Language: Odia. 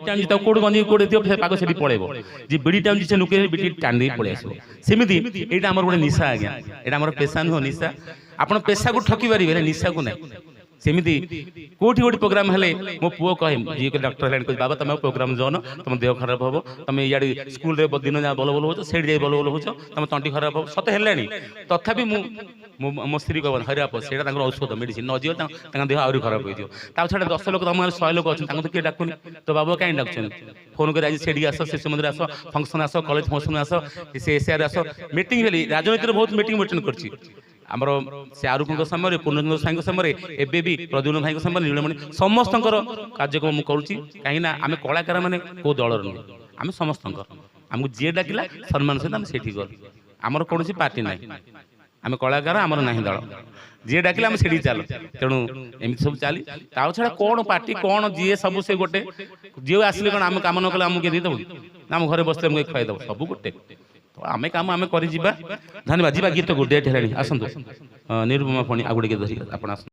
টাଣୁଛି ତାକୁ କୋଉଠି ଗଞ୍ଜି କୋଉଠି ଦିଅ ସେ ପାଗ ସେଠି ପଳେଇବ ଯେ ବିଡ଼ି ଟାଣୁଛି ସେ ନୁକେ ବିଡ଼ି ଟାଣି ଦେଇ ପଳେଇ ଆସିବ ସେମିତି ଏଇଟା ଆମର ଗୋଟେ ନିଶା ଆଜ୍ଞା ଏଇଟା ଆମର ପେଶା ନୁହଁ ନିଶା ଆପଣ ପେଶାକୁ ଠକି ପାରିବେ ହେଲେ ନିଶାକୁ ନାହିଁ ସେମିତି କୋଉଠି ଗୋଟେ ପ୍ରୋଗ୍ରାମ ହେଲେ ମୋ ପୁଅ କହେ ଯିଏ ଡକ୍ଟର ହେଲାଣି କହୁଛି ବାବା ତମେ ପ୍ରୋଗ୍ରାମ ଯାଉନ ତମ ଦେହ ଖରାପ ହବ ତମେ ଇଆଡେ ସ୍କୁଲରେ ଦିନ ଯାକ ବଲ ବଲ ହଉଛ ସେଇଠି ଯାଇ ବଲ ବଲ ହଉଛ ତମ ତଣ୍ଟି ଖରାପ ହବ ସତ ହେଲାଣି ତଥାପି ମୁଁ ମୋ ସ୍ତ୍ରୀ କହିବ ହରିଆପ ସେଇଟା ତାଙ୍କର ଔଷଧ ମେଡିସିନ ନ ଯିବ ତାଙ୍କ ଦେହ ଆହୁରି ଖରାପ ହେଇଯିବ ତା ଛଡ଼ା 10 ଲୋକ ତମ ଗାଁରେ 100 ଲୋକ ଅଛନ୍ତି ତାଙ୍କୁ ତ କିଏ ଡାକୁନି ତ ବାବା କାହିଁ ଡାକୁଛନ୍ତି ଫୋନ କରି ଆଜି ସେଠିକି ଆସ ଶିଶୁ ମନ୍ଦିର ଆସ ଫଙ୍କସନ ଆସ କଲେଜ ଫଙ୍କସନ ଆସ ସେ ଏସିଆରେ ଆସ ମିଟିଂ ହେଲି ରାଜନୀତିରେ ବହୁତ ମିଟିଂ ମେଟେନ୍ କରିଛି ଆମର ସେ ଆରୁପଙ୍କ ସମୟରେ ପୂର୍ଣ୍ଣଚନ୍ଦ୍ର ସାଇଙ୍କ ସମୟରେ ଏବେ ବି ପ୍ରଦ୍ୟୁମ୍ନ ଭାଇଙ୍କ ସମୟରେ ନୀଳମଣି ସମସ୍ତଙ୍କର କାର୍ଯ୍ୟକ୍ରମ ମୁଁ କରୁଛି କାହିଁକିନା ଆମେ କଳାକାର ମାନେ କୋଉ ଦଳର ନୁହେଁ ଆମେ ସମସ୍ତଙ୍କର ଆମକୁ ଯିଏ ଡାକିଲା ସମ୍ମାନ ସହିତ ଆମେ ସେଇଠି ଗଲୁ ଆମର କୌଣସି ପାର୍ଟି ନାହିଁ ଆମେ କଳାକାର ଆମର ନାହିଁ ଦଳ ଯିଏ ଡାକିଲା ଆମେ ସେଠି ଚାଲୁ ତେଣୁ ଏମିତି ସବୁ ଚାଲି ତା ଛଡ଼ା କ'ଣ ପାର୍ଟି କ'ଣ ଯିଏ ସବୁ ସେ ଗୋଟେ ଯିଏ ଆସିଲେ କ'ଣ ଆମେ କାମ ନ କଲେ ଆମକୁ କିଏ ଦେଇଦେବୁ ଆମ ଘରେ ବସିଲେ ଆମକୁ ଖୁଆଇଦେବ ସବୁ ଗୋଟେ ତ ଆମେ କାମ ଆମେ କରି ଯିବା ଧନ୍ୟବାଦ ଯିବା ଗୀତକୁ ଡେଟ୍ ହେଲାଣି ଆସନ୍ତୁ ନିରୁପମା ପୁଣି ଆଉ ଗୋଟେ ଗୀତ ଧରି ଆପଣ ଆସନ୍ତୁ।